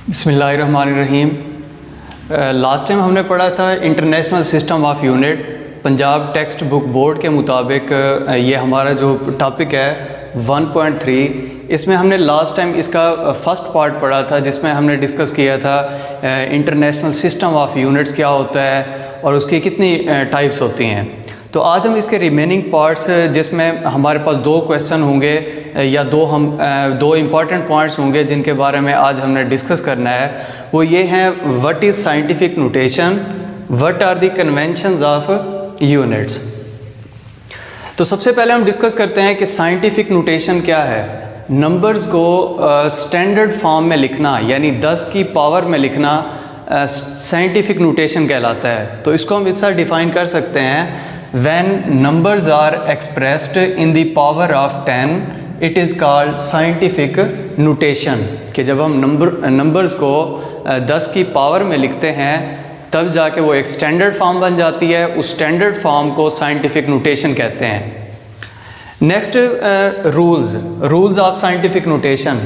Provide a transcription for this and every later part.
बिस्मिल्लाहिर्रहमानिर्रहीम। Last time हमने पढ़ा था international system of unit. Punjab text book board के मुताबिक ये हमारा जो टॉपिक है 1.3, इसमें हमने लास्ट टाइम इसका फर्स्ट पार्ट पढ़ा था जिसमें हमने डिस्कस किया था इंटरनेशनल सिस्टम ऑफ यूनिट्स क्या होता है और उसकी कितनी टाइप्स होती हैं। तो आज हम इसके रिमेनिंग पार्ट्स जिसमें हमारे पास दो क्वेश्चन होंगे या दो इम्पॉर्टेंट पॉइंट्स होंगे जिनके बारे में आज हमने डिस्कस करना है, वो ये हैं what is scientific notation, what are the conventions of units. तो सबसे पहले हम डिस्कस करते हैं कि साइंटिफिक नोटेशन क्या है। नंबर्स को स्टैंडर्ड फॉर्म में लिखना यानी 10 की पावर में लिखना साइंटिफिक नोटेशन कहलाता है। तो इसको हम इस तरह डिफ़ाइन कर सकते हैं, when numbers are expressed in the power of 10 it is called scientific notation। कि जब हम नंबर्स को 10 की पावर में लिखते हैं तब जाके वो एक स्टैंडर्ड फॉर्म बन जाती है। उस स्टैंडर्ड फॉर्म को साइंटिफिक नोटेशन कहते हैं। Next, rules of scientific notation.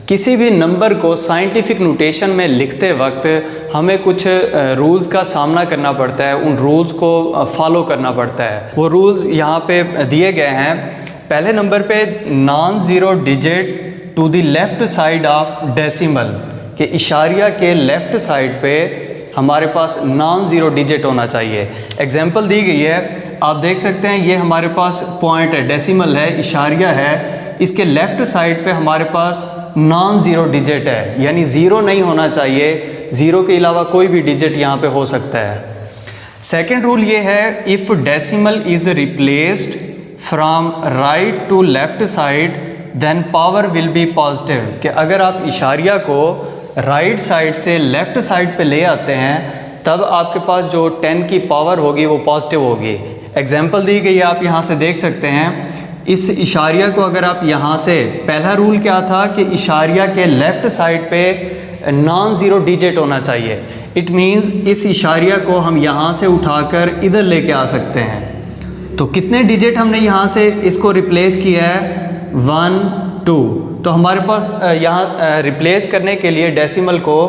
किसी भी नंबर को साइंटिफिक नोटेशन में लिखते वक्त हमें कुछ रूल्स का सामना करना पड़ता है, उन रूल्स को फॉलो करना पड़ता है। वो रूल्स यहाँ पे दिए गए हैं। पहले नंबर पे non zero digit to the left side of decimal, के इशारिया के लेफ़्ट साइड पे हमारे पास नॉन ज़ीरो डिजिट होना चाहिए। एग्जांपल दी गई है, आप देख सकते हैं ये हमारे पास पॉइंट है, डेसिमल है, इशारिया है, इसके लेफ़्ट साइड पे हमारे पास नॉन ज़ीरो डिजिट है, यानी ज़ीरो नहीं होना चाहिए। ज़ीरो के अलावा कोई भी डिजिट यहाँ पे हो सकता है। सेकंड रूल ये है, if decimal is replaced from right to left side then power will be positive. कि अगर आप इशारिया को राइट साइड से लेफ़्ट साइड पे ले आते हैं तब आपके पास जो 10 की पावर होगी वो पॉजिटिव होगी। एग्जाम्पल दी गई है, आप यहाँ से देख सकते हैं। इस इशारिया को अगर आप यहाँ से, पहला रूल क्या था कि इशारिया के लेफ़्ट साइड पे नॉन ज़ीरो डिजिट होना चाहिए। इट मीन्स इस इशारिया को हम यहाँ से उठाकर इधर लेके आ सकते हैं। तो कितने डिजिट हमने यहाँ से इसको रिप्लेस किया है? 1 2। तो हमारे पास यहाँ रिप्लेस करने के लिए डेसिमल को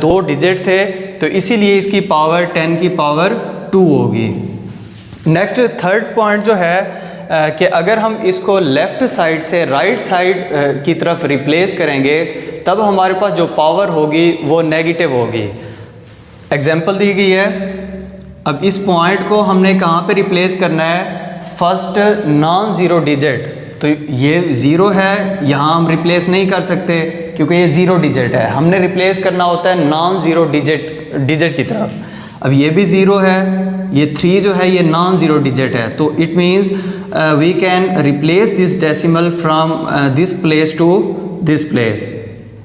2 डिजिट थे, तो इसीलिए इसकी पावर 10 की पावर 2 होगी। नेक्स्ट, थर्ड पॉइंट जो है कि अगर हम इसको लेफ़्ट साइड से राइट साइड की तरफ रिप्लेस करेंगे तब हमारे पास जो पावर होगी वो नेगेटिव होगी। एग्जाम्पल दी गई है, अब इस पॉइंट को हमने कहाँ पे रिप्लेस करना है? First non zero digit. तो ये ज़ीरो है, यहाँ हम रिप्लेस नहीं कर सकते क्योंकि ये ज़ीरो डिजिट है। हमने रिप्लेस करना होता है नॉन ज़ीरो डिजिट की तरफ। अब ये भी ज़ीरो है, ये 3 जो है ये नॉन ज़ीरो डिजिट है। तो it means we can replace this decimal from this place to this place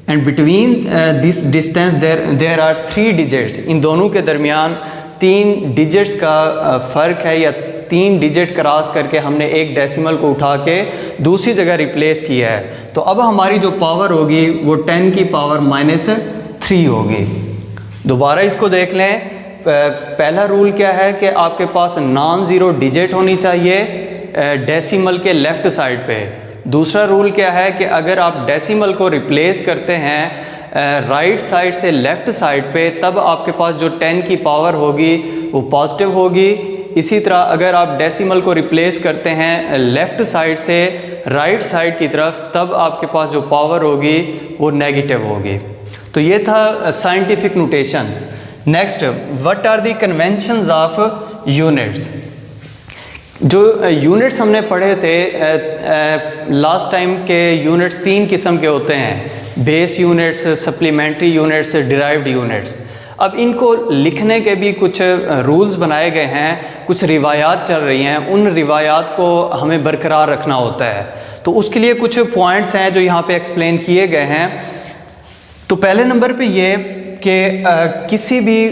and between this distance there are 3 digits. इन दोनों के दरमियान 3 डिजिट्स का फ़र्क है, या 3 डिजिट क्रॉस करके हमने एक डेसिमल को उठा के दूसरी जगह रिप्लेस किया है। तो अब हमारी जो पावर होगी वो 10 की पावर -3 होगी। दोबारा इसको देख लें। पहला रूल क्या है कि आपके पास नॉन ज़ीरो डिजिट होनी चाहिए डेसिमल के लेफ़्ट साइड पे। दूसरा रूल क्या है कि अगर आप डेसिमल को रिप्लेस करते हैं राइट साइड से लेफ़्ट साइड पे तब आपके पास जो 10 की पावर होगी वो पॉजिटिव होगी। इसी तरह अगर आप डेसिमल को रिप्लेस करते हैं लेफ़्ट साइड से राइट साइड की तरफ तब आपके पास जो पावर होगी वो नेगेटिव होगी। तो ये था scientific notation. Next, what are the conventions of units. जो यूनिट्स हमने पढ़े थे लास्ट टाइम के, यूनिट्स 3 किस्म के होते हैं, base units, supplementary units, derived units. अब इनको लिखने के भी कुछ रूल्स बनाए गए हैं, कुछ रिवायात चल रही हैं, उन रिवायात को हमें बरकरार रखना होता है। तो उसके लिए कुछ पॉइंट्स हैं जो यहाँ पे एक्सप्लेन किए गए हैं। तो पहले नंबर पे ये कि किसी भी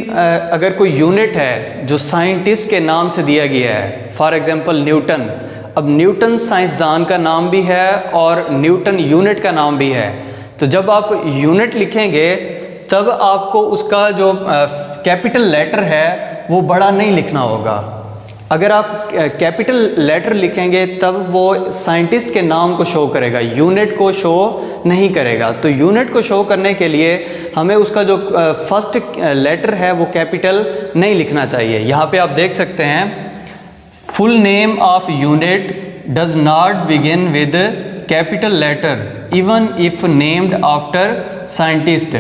अगर कोई यूनिट है जो साइंटिस्ट के नाम से दिया गया है, फॉर एग्जांपल न्यूटन। अब न्यूटन साइंसदान का नाम भी है और न्यूटन यूनिट का नाम भी है। तो जब आप यूनिट लिखेंगे तब आपको उसका जो कैपिटल लेटर है वो बड़ा नहीं लिखना होगा। अगर आप कैपिटल लेटर लिखेंगे तब वो साइंटिस्ट के नाम को शो करेगा, यूनिट को शो नहीं करेगा। तो यूनिट को शो करने के लिए हमें उसका जो फर्स्ट लेटर है वो कैपिटल नहीं लिखना चाहिए। यहाँ पे आप देख सकते हैं, full name of unit does not begin with capital letter even if named after scientist.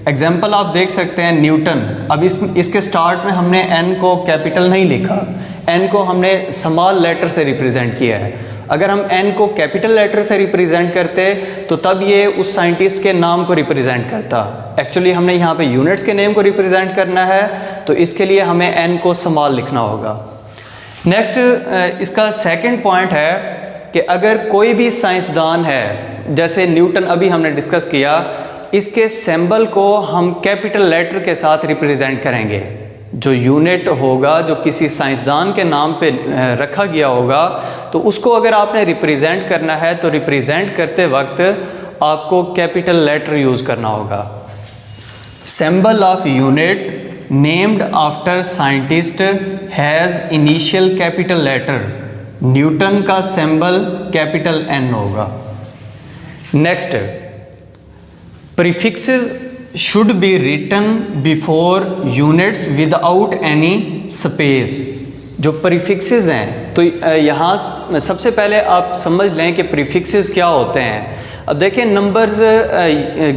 Example आप देख सकते हैं न्यूटन। अब इसके स्टार्ट में हमने एन को कैपिटल नहीं लिखा, एन को हमने स्मॉल लेटर से रिप्रेजेंट किया है। अगर हम एन को कैपिटल लेटर से रिप्रेजेंट करते तो तब ये उस साइंटिस्ट के नाम को रिप्रेजेंट करता। एक्चुअली हमने यहाँ पे यूनिट्स के नेम को रिप्रेजेंट करना है, तो इसके लिए हमें एन को स्मॉल लिखना होगा। नेक्स्ट इसका सेकंड पॉइंट है कि अगर कोई भी साइंसदान है, जैसे न्यूटन अभी हमने डिस्कस किया, इसके सिंबल को हम कैपिटल लेटर के साथ रिप्रेजेंट करेंगे। जो यूनिट होगा जो किसी साइंसदान के नाम पे रखा गया होगा, तो उसको अगर आपने रिप्रेजेंट करना है तो रिप्रेजेंट करते वक्त आपको कैपिटल लेटर यूज़ करना होगा। Symbol of unit named after scientist has initial capital letter. Newton का सिंबल कैपिटल एन होगा। Next, prefixes should be written before units without any space। जो प्रीफिक्सेस हैं, तो यहाँ सबसे पहले आप समझ लें कि प्रीफिक्सेस क्या होते हैं। अब देखें, नंबर्स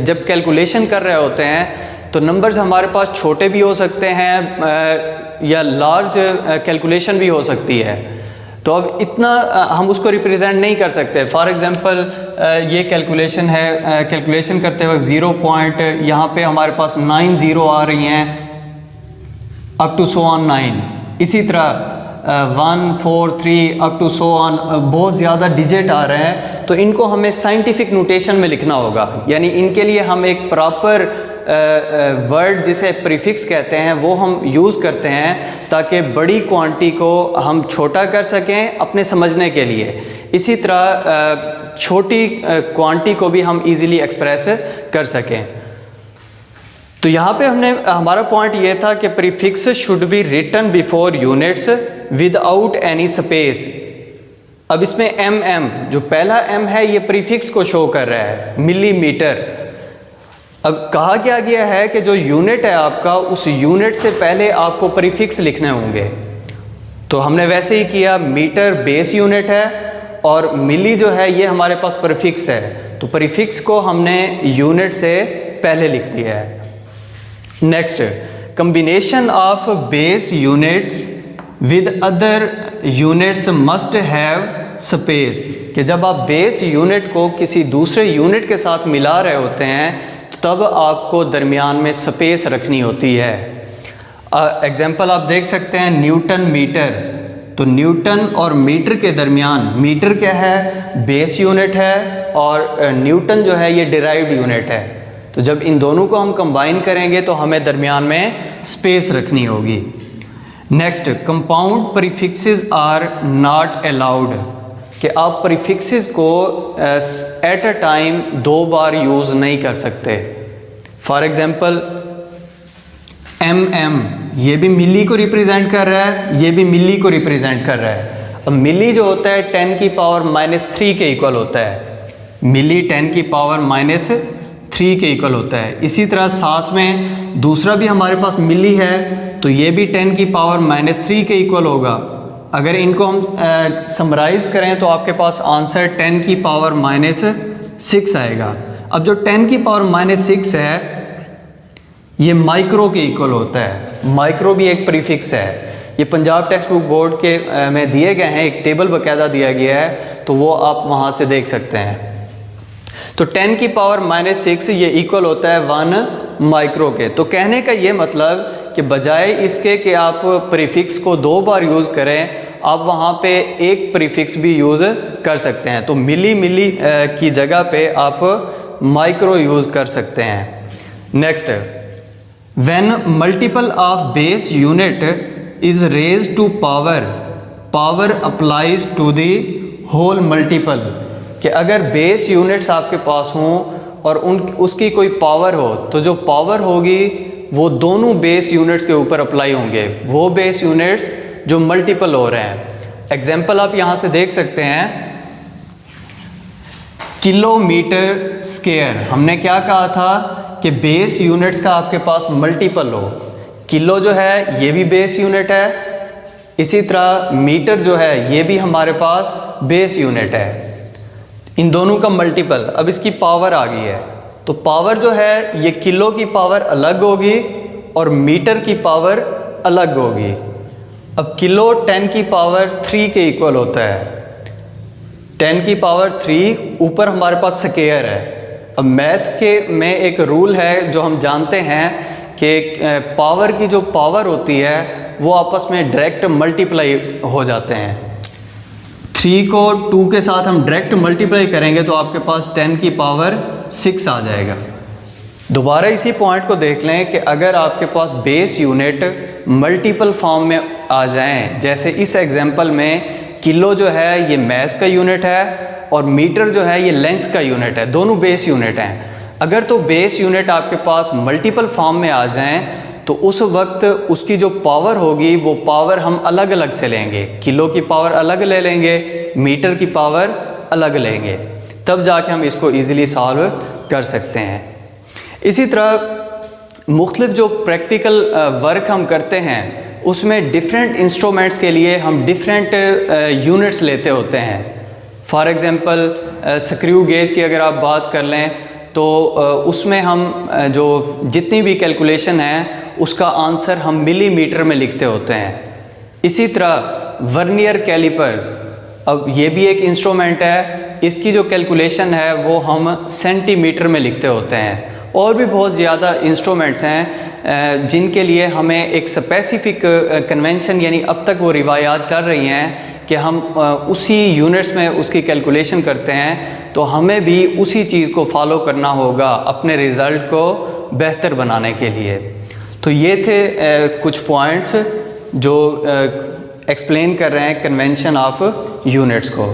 जब कैलकुलेशन कर रहे होते हैं तो नंबर्स हमारे पास छोटे भी हो सकते हैं या लार्ज कैलकुलेशन भी हो सकती है। तो अब इतना हम उसको रिप्रेजेंट नहीं कर सकते। फॉर एग्जांपल ये कैलकुलेशन है, कैलकुलेशन करते वक्त 0 पॉइंट यहाँ पे हमारे पास 9 0 आ रही हैं अप टू सो ऑन 9। इसी तरह 1 4 3 अप टू सो ऑन बहुत ज़्यादा डिजिट आ रहे हैं, तो इनको हमें साइंटिफिक नोटेशन में लिखना होगा। यानी इनके लिए हम एक प्रॉपर वर्ड जिसे प्रीफिक्स कहते हैं वो हम यूज़ करते हैं ताकि बड़ी क्वांटिटी को हम छोटा कर सकें अपने समझने के लिए। इसी तरह छोटी क्वांटिटी को भी हम इजीली एक्सप्रेस कर सकें। तो यहाँ पे हमारा पॉइंट ये था कि prefix should be written before units without any space. अब इसमें mm, जो पहला m है ये प्रीफिक्स को शो कर रहा है, मिलीमीटर। अब कहा क्या गया है कि जो यूनिट है आपका, उस यूनिट से पहले आपको प्रीफिक्स लिखने होंगे। तो हमने वैसे ही किया, मीटर बेस यूनिट है और मिली जो है ये हमारे पास प्रीफिक्स है, तो प्रीफिक्स को हमने यूनिट से पहले लिख दिया है। Next, combination of base units with other units must have space. कि जब आप बेस यूनिट को किसी दूसरे यूनिट के साथ मिला रहे होते हैं तब आपको दरमियान में स्पेस रखनी होती है। एग्जाम्पल आप देख सकते हैं, न्यूटन मीटर। तो न्यूटन और मीटर के दरमियान, मीटर क्या है, बेस यूनिट है, और न्यूटन जो है ये डिराइव्ड यूनिट है। तो जब इन दोनों को हम कंबाइन करेंगे तो हमें दरमियान में स्पेस रखनी होगी। Next, compound prefixes are not allowed. कि आप प्रीफिक्सेस को एट अ टाइम 2 बार यूज़ नहीं कर सकते। फॉर एग्जांपल mm, ये भी मिली को रिप्रेजेंट कर रहा है, ये भी मिली को रिप्रेजेंट कर रहा है। अब मिली जो होता है 10 की पावर -3 के इक्वल होता है। मिली 10 की पावर -3 के इक्वल होता है। इसी तरह साथ में दूसरा भी हमारे पास मिली है, तो ये भी 10 की पावर -3 के इक्वल होगा। अगर इनको हम समराइज़ करें तो आपके पास आंसर 10 की पावर -6 आएगा। अब जो 10 की पावर -6 है ये माइक्रो के इक्वल होता है। माइक्रो भी एक प्रीफिक्स है। ये पंजाब टेक्स्ट बुक बोर्ड के में दिए गए हैं, एक टेबल बाकायदा दिया गया है, तो वो आप वहाँ से देख सकते हैं। तो 10 की पावर -6 ये इक्वल होता है 1 माइक्रो के। तो कहने का ये मतलब कि बजाय इसके कि आप प्रीफिक्स को 2 बार यूज़ करें, आप वहाँ पे एक प्रीफिक्स भी यूज़ कर सकते हैं। तो मिली की जगह पे आप माइक्रो यूज़ कर सकते हैं। Next, when multiple of base unit is raised to power, power applies to the whole multiple. कि अगर बेस यूनिट्स आपके पास हों और उसकी कोई पावर हो, तो जो पावर होगी वो दोनों बेस यूनिट्स के ऊपर अप्लाई होंगे। वो बेस यूनिट्स जो मल्टीपल हो रहे हैं। एग्जाम्पल आप यहाँ से देख सकते हैं, किलोमीटर स्क्वायर, हमने क्या कहा था कि बेस यूनिट्स का आपके पास मल्टीपल हो। किलो जो है ये भी बेस यूनिट है, इसी तरह मीटर जो है ये भी हमारे पास बेस यूनिट है, इन दोनों का मल्टीपल। अब इसकी पावर आ गई है, तो पावर जो है ये किलो की पावर अलग होगी और मीटर की पावर अलग होगी। अब किलो 10 की पावर 3 के इक्वल होता है, 10 की पावर 3 ऊपर हमारे पास स्क्वायर है। अब मैथ के में एक रूल है जो हम जानते हैं कि पावर की जो पावर होती है वो आपस में डायरेक्ट मल्टीप्लाई हो जाते हैं। 3 को 2 के साथ हम डायरेक्ट मल्टीप्लाई करेंगे तो आपके पास 10 की पावर 6 आ जाएगा। दोबारा इसी पॉइंट को देख लें कि अगर आपके पास बेस यूनिट मल्टीपल फॉर्म में आ जाएं, जैसे इस एग्जांपल में किलो जो है ये मास का यूनिट है और मीटर जो है ये लेंथ का यूनिट है, दोनों बेस यूनिट हैं। अगर तो बेस यूनिट आपके पास मल्टीपल फॉर्म में आ जाएं तो उस वक्त उसकी जो पावर होगी वो पावर हम अलग अलग से लेंगे, किलो की पावर अलग ले लेंगे, मीटर की पावर अलग लेंगे, तब जाके हम इसको ईज़िली सॉल्व कर सकते हैं। इसी तरह मुख्तलिफ जो प्रैक्टिकल वर्क हम करते हैं उसमें डिफरेंट इंस्ट्रूमेंट्स के लिए हम डिफरेंट यूनिट्स लेते होते हैं। फॉर एग्ज़ाम्पल स्क्रू गेज की अगर आप बात कर लें तो उसमें हम जो जितनी भी कैलकुलेशन है उसका आंसर हम मिलीमीटर में लिखते होते हैं। इसी तरह वर्नियर कैलिपर्स, अब ये भी एक इंस्ट्रूमेंट है, इसकी जो कैलकुलेशन है वो हम सेंटीमीटर में लिखते होते हैं। और भी बहुत ज़्यादा इंस्ट्रूमेंट्स हैं जिनके लिए हमें एक स्पेसिफिक कन्वेंशन, यानी अब तक वो रिवायात चल रही हैं कि हम उसी यूनिट्स में उसकी कैलकुलेशन करते हैं, तो हमें भी उसी चीज़ को फॉलो करना होगा अपने रिज़ल्ट को बेहतर बनाने के लिए। तो ये थे कुछ पॉइंट्स जो एक्सप्लेन कर रहे हैं कन्वेंशन ऑफ यूनिट्स को।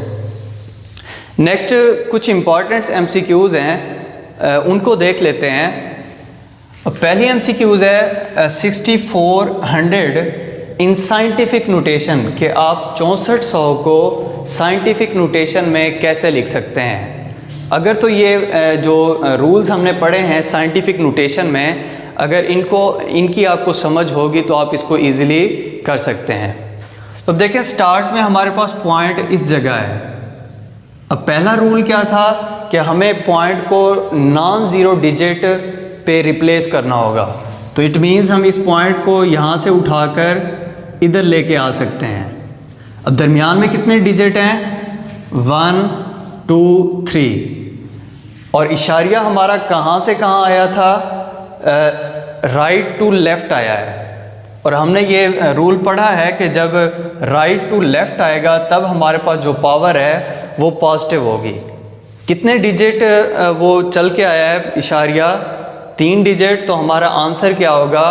नेक्स्ट कुछ इम्पॉर्टेंट MCQs हैं, उनको देख लेते हैं। पहली MCQs है 6400 इन साइंटिफिक नोटेशन, कि आप 6400 को साइंटिफिक नोटेशन में कैसे लिख सकते हैं। अगर तो ये जो रूल्स हमने पढ़े हैं साइंटिफिक नोटेशन में, अगर इनकी आपको समझ होगी तो आप इसको इजीली कर सकते हैं। तो अब देखें, स्टार्ट में हमारे पास पॉइंट इस जगह है। अब पहला रूल क्या था कि हमें पॉइंट को नॉन ज़ीरो डिजिट पे रिप्लेस करना होगा। तो इट मीन्स हम इस पॉइंट को यहाँ से उठाकर इधर लेके आ सकते हैं। अब दरमियान में कितने डिजिट हैं? 1 2 3। और इशारिया हमारा कहाँ से कहाँ आया था? राइट टू लेफ़्ट आया है। और हमने ये रूल पढ़ा है कि जब राइट टू लेफ़्ट आएगा तब हमारे पास जो पावर है वो पॉजिटिव होगी। कितने डिजिट वो चल के आया है इशारिया? 3 डिजिट। तो हमारा आंसर क्या होगा?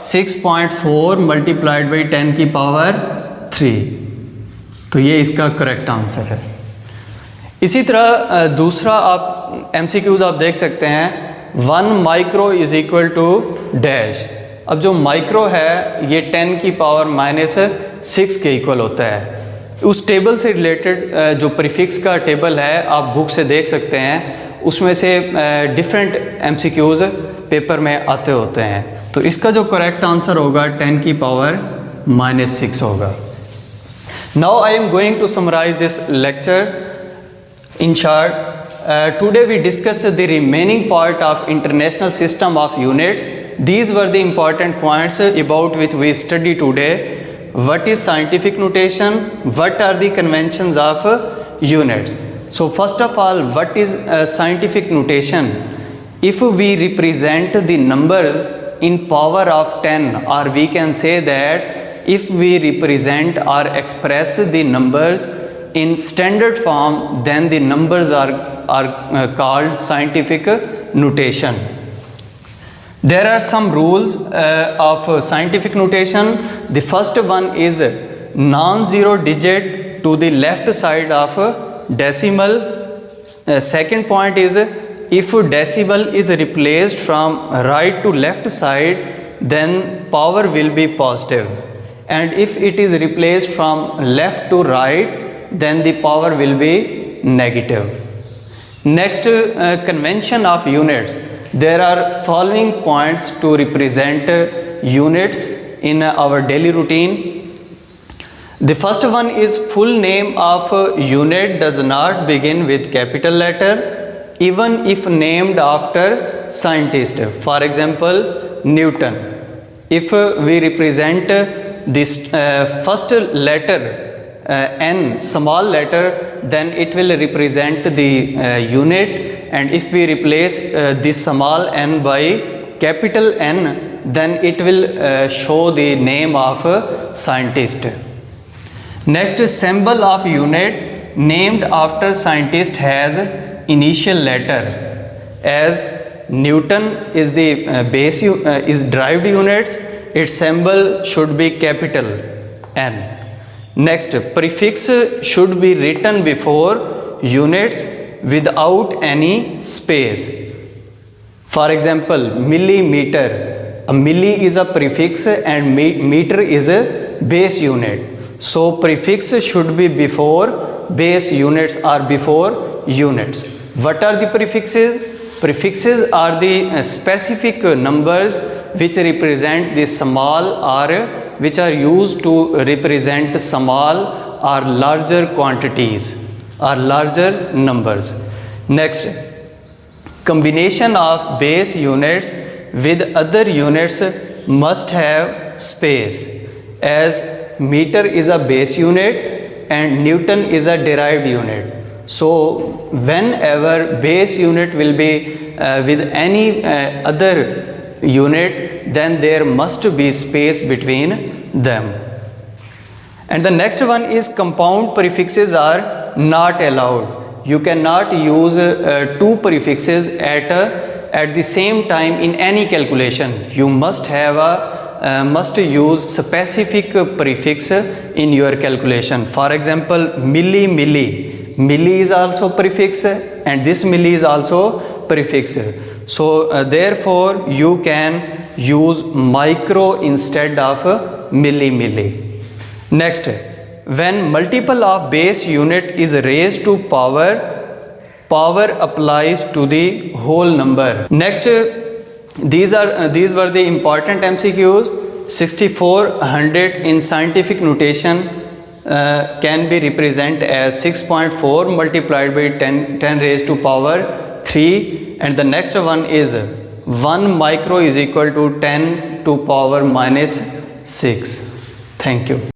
6.4 मल्टीप्लाइड बाई 10 की पावर 3। तो ये इसका करेक्ट आंसर है। इसी तरह दूसरा आप MCQs आप देख सकते हैं, 1 micro is equal to dash. अब जो माइक्रो है ये 10 की पावर -6 के इक्वल होता है। उस टेबल से रिलेटेड जो प्रीफिक्स का टेबल है आप बुक से देख सकते हैं, उसमें से डिफरेंट MCQs पेपर में आते होते हैं। तो इसका जो करेक्ट आंसर होगा 10 की पावर -6 होगा। Now I am going to summarise this lecture in short. Today we discussed the remaining part of international system of units. These were the important points about which we study today. What is scientific notation? What are the conventions of units? So first of all, what is scientific notation? If we represent the numbers in power of 10, or we can say that if we represent or express the numbers in standard form, then the numbers are called scientific notation. There are some rules of scientific notation. The first one is non-zero digit to the left side of decimal. Second point is if decimal is replaced from right to left side, then power will be positive. and if it is replaced from left to right, then the power will be negative. Next, convention of units. There are following points to represent units in our daily routine. The first one is full name of a unit does not begin with capital letter, even if named after scientist. For example, Newton. If we represent this first letter n, small letter, then it will represent the unit, and if we replace this small n by capital N, then it will show the name of a scientist. Next, symbol of unit named after scientist has initial letter. As Newton is the base is derived units, its symbol should be capital N. Next, prefix should be written before units without any space. For example, millimeter. A milli is a prefix and meter is a base unit. So prefix should be before base units or before units. What are the prefixes? Prefixes are the specific numbers which represent the small or which are used to represent small or larger quantities or larger numbers. Next, combination of base units with other units must have space, as meter is a base unit and Newton is a derived unit. So whenever base unit will be with any other unit, then there must be space between them. And the next one is compound prefixes are not allowed. You cannot use two prefixes at the same time in any calculation. You must have must use specific prefix in your calculation. For example, milli. Milli is also prefix and this milli is also prefix. So therefore you can use micro instead of milli. Next, when multiple of base unit is raised to power applies to the whole number. Next, these were the important MCQs. 6400 in scientific notation can be represented as 6.4 multiplied by 10 raised to power 3, and the next one is 1 micro is equal to 10 to power minus 6. Thank you.